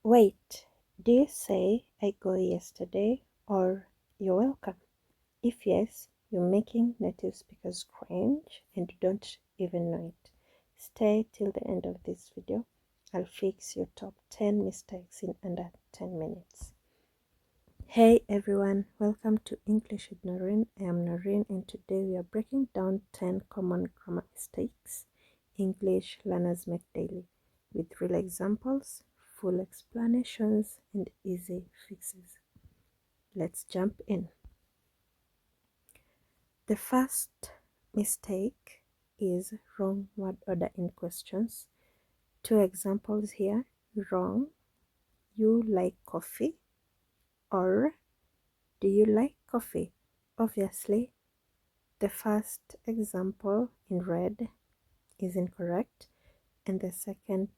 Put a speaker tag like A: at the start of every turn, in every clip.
A: Wait, do you say I go yesterday or you're welcome? If yes, you're making native speakers cringe and you don't even know it. Stay till the end of this video. I'll fix your top 10 mistakes in under 10 minutes. Hey everyone, welcome to English with Noreen. I am Noreen and today we are breaking down 10 common grammar mistakes English learners make daily with real examples, full explanations, and easy fixes. Let's jump in. The first mistake is wrong word order in questions. Two examples here. Wrong, you like coffee, or do you like coffee? Obviously, the first example in red is incorrect, and the second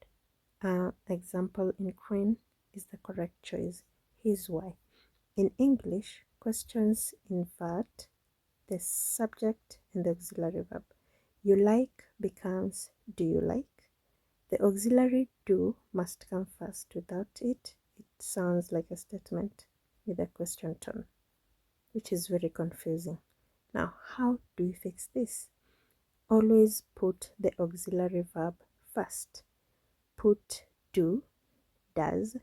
A: example in green is the correct choice. Here's why. In English, questions invert the subject and the auxiliary verb. You like becomes do you like? The auxiliary do must come first. Without it, it sounds like a statement with a question tone, which is very confusing. Now, how do we fix this? Always put the auxiliary verb first. Put do, does,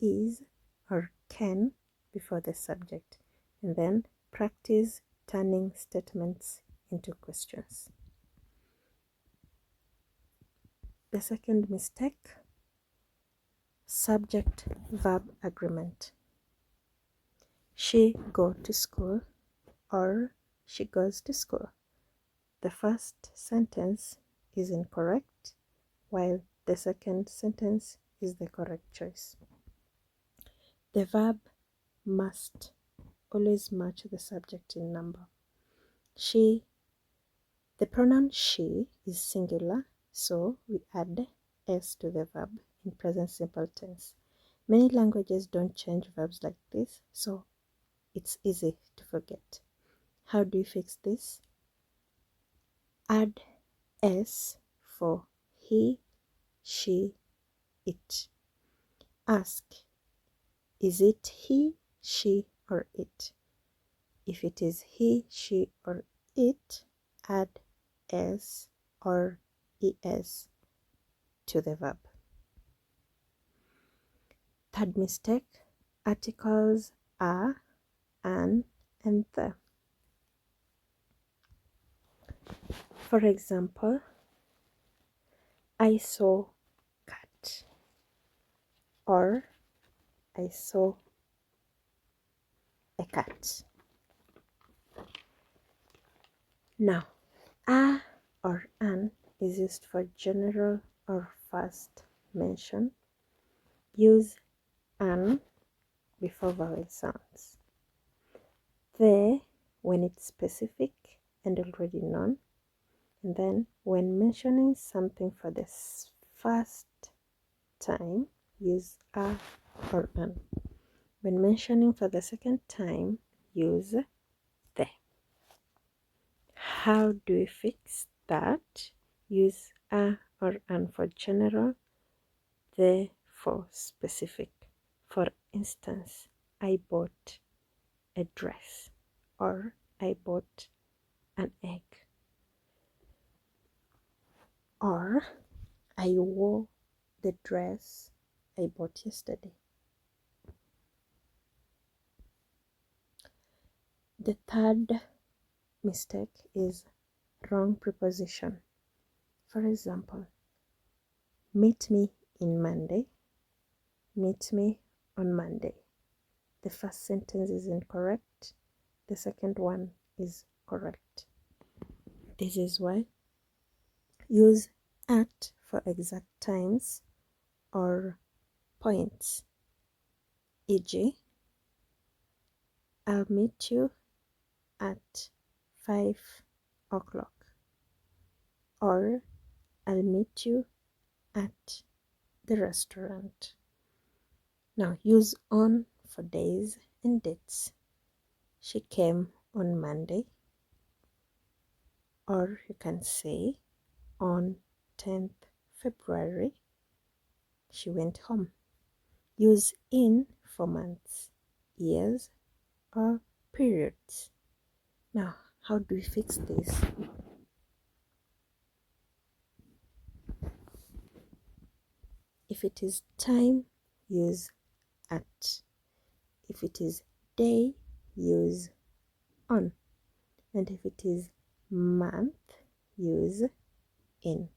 A: is, or can before the subject, and then practice turning statements into questions. The second mistake, subject-verb agreement. She go to school or she goes to school. The first sentence is incorrect, while the second sentence is the correct choice. The verb must always match the subject in number. She, the pronoun she is singular, so we add s to the verb in present simple tense. Many languages don't change verbs like this, so it's easy to forget. How do you fix this? Add s for he, she, it. Ask, is it he, she, or it? If it is he, she, or it, add s or es to the verb. Third mistake, articles are, an, and the. For example, I saw cat, or I saw a cat. Now, a or an is used for general or first mention. Use an before vowel sounds. The when it's specific and already known. And then when mentioning something for the first time, use a or an. When mentioning for the second time, use the. How do we fix that? Use a or an for general, the for specific. For instance, I bought a dress, or I bought an egg, or I wore the dress I bought yesterday. The third mistake is wrong preposition. For example, meet me in Monday, meet me on Monday. The first sentence is incorrect, the second one is correct. This is why. Use at for exact times or points, e.g., I'll meet you at 5 o'clock, or I'll meet you at the restaurant. Now use on for days and dates. She came on Monday, or you can say on 10th February she went home. Use in for months, years, or periods. Now, how do we fix this? If it is time, use at. If it is day, use on. And if it is month, use in.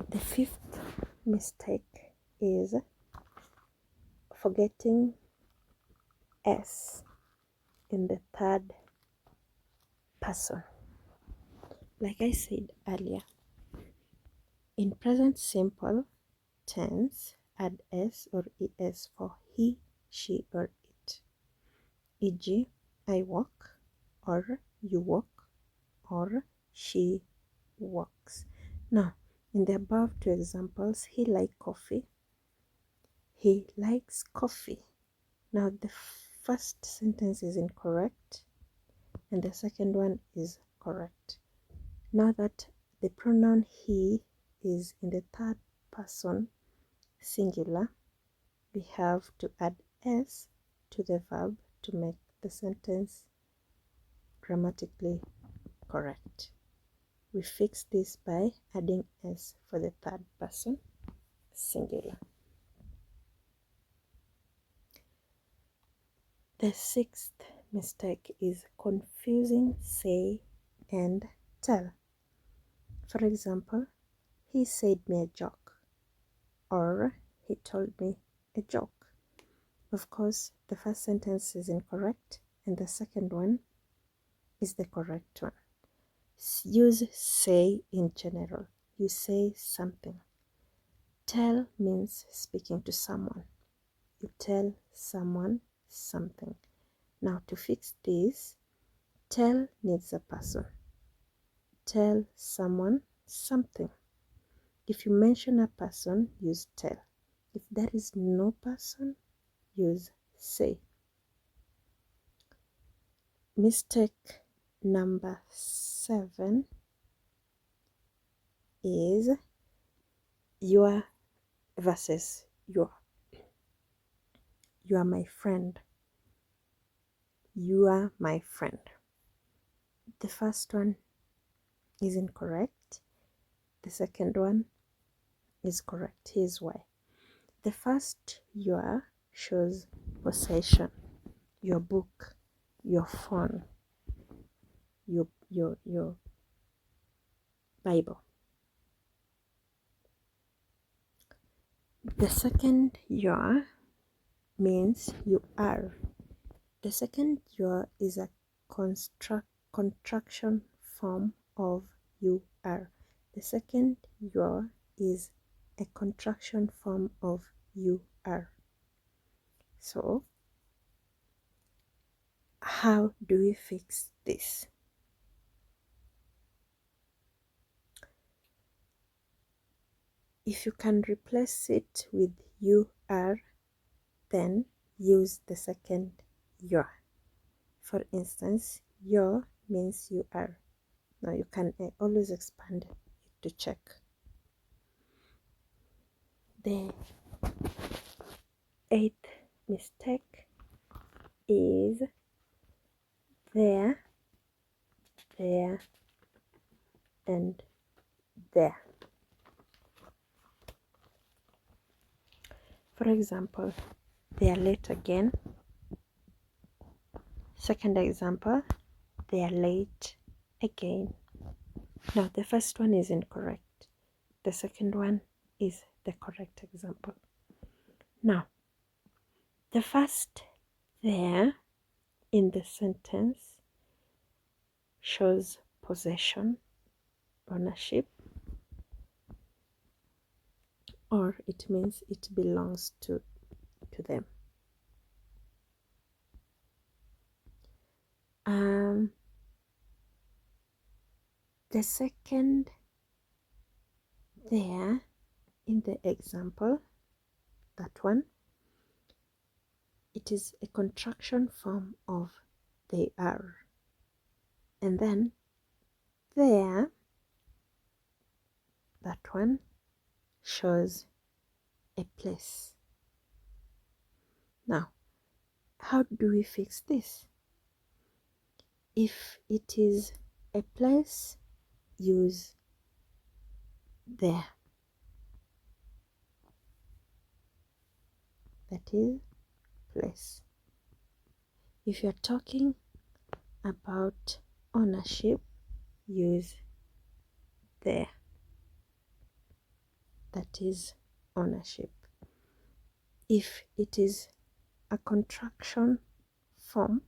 A: The fifth mistake is forgetting S in the third person. Like I said earlier, in present simple tense, add S or ES for he, she, or it. E.g., I walk, or you walk, or she walks. Now, in the above two examples, he likes coffee. He likes coffee. Now, the first sentence is incorrect, and the second one is correct. Now that the pronoun he is in the third person singular, we have to add S to the verb to make the sentence grammatically correct. We fix this by adding S for the third person singular. The sixth mistake is confusing say and tell. For example, he said me a joke, or he told me a joke. Of course, the first sentence is incorrect and the second one is the correct one. Use say in general. You say something. Tell means speaking to someone. You tell someone something. Now to fix this, tell needs a person. Tell someone something. If you mention a person, use tell. If there is no person, use say. Mistake number 7 is your versus your. You are my friend. You are my friend. The first one is incorrect. The second one is correct. Here's why. The first your shows possession. Your book, your phone, your Bible. The second your means you are. The second your is a contraction form of you are. The second your is a contraction form of you are. So, how do we fix this? If you can replace it with you are, then use the second your. For instance, your means you are. Now you can always expand it to check. The eighth mistake is there, and there. For example, they are late again. Second example, they are late again. Now the first one is incorrect. The second one is the correct example. Now, the first there in the sentence shows possession, ownership, or it means it belongs to them. The second there in the example, that one, it is a contraction form of they are. And then there, that one shows a place. Now, how do we fix this? If it is a place, use there. That is place. If you're talking about ownership, use there. That is ownership. If it is a contraction form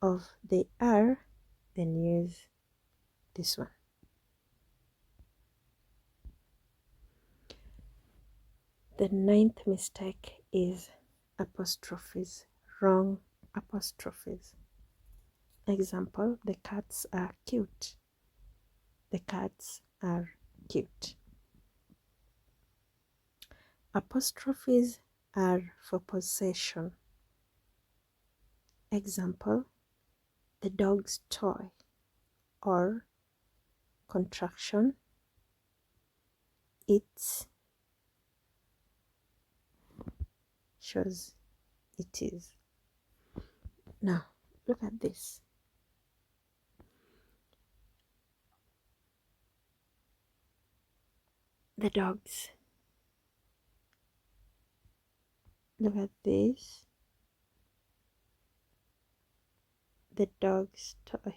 A: of they are, then use this one. The ninth mistake is apostrophes, wrong apostrophes. Example, the cats are cute. The cats are cute. Apostrophes are for possession. Example, the dog's toy, or contraction, it's, shows it is. Now, look at this. The dogs. Look at this. The dog's toy.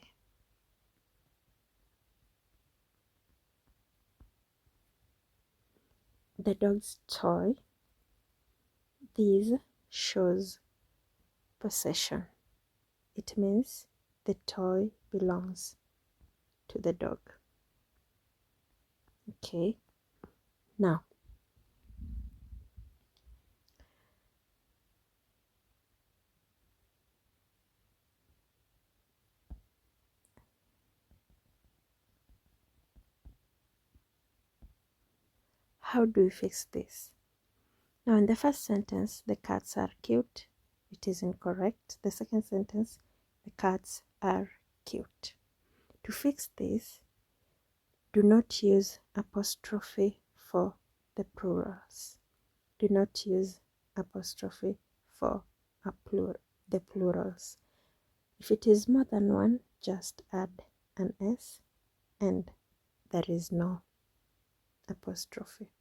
A: The dog's toy. This shows possession. It means the toy belongs to the dog. Okay. Now, how do we fix this? Now, in the first sentence, the cats are cute. It is incorrect. The second sentence, the cats are cute. To fix this, do not use apostrophe for the plurals. Do not use apostrophe for the plurals. If it is more than one, just add an S and there is no apostrophe.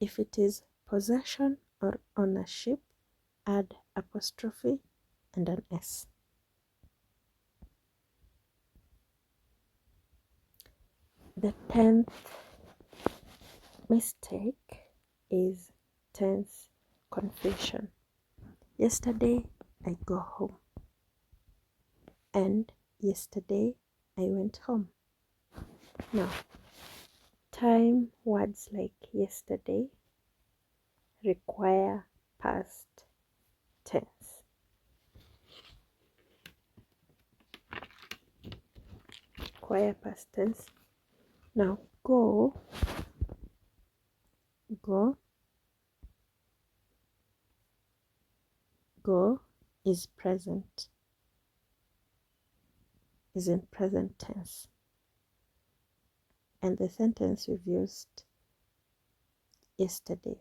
A: If it is possession or ownership, add apostrophe and an S. The 10th mistake is tense confusion. Yesterday I go home, and yesterday I went home. Now, time words like yesterday require past tense. Require past tense. Now, go is present, is in present tense. And the sentence we've used yesterday.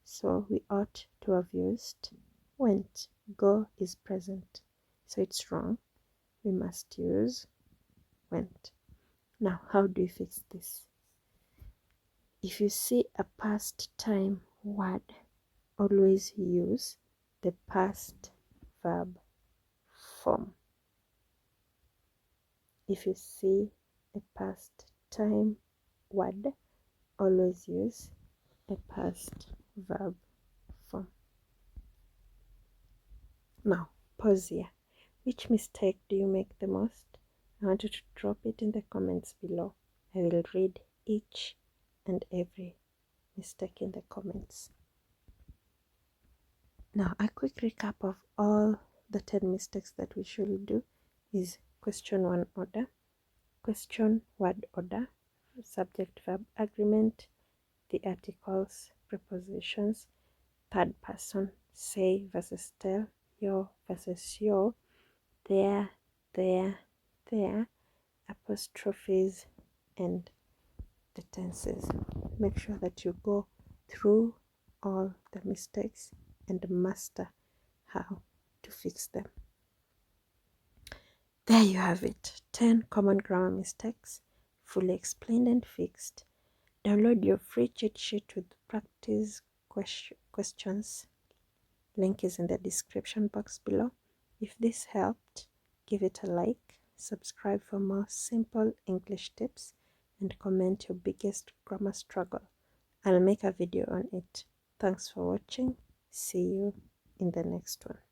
A: So we ought to have used went. Go is present, so it's wrong. We must use went. Now, how do you fix this? If you see a past time word, always use the past verb form. If you see a past time word, always use a past verb form. Now, pause here. Which mistake do you make the most? I want you to drop it in the comments below. I will read each and every mistake in the comments. Now, a quick recap of all the 10 mistakes that we should do is question one order, question word order, subject verb agreement, the articles, prepositions, third person, say versus tell, your versus your, there, apostrophes, and the tenses. Make sure that you go through all the mistakes and master how to fix them. There you have it, 10 common grammar mistakes, fully explained and fixed. Download your free cheat sheet with practice questions. Link is in the description box below. If this helped, give it a like, subscribe for more simple English tips, and comment your biggest grammar struggle. I'll make a video on it. Thanks for watching. See you in the next one.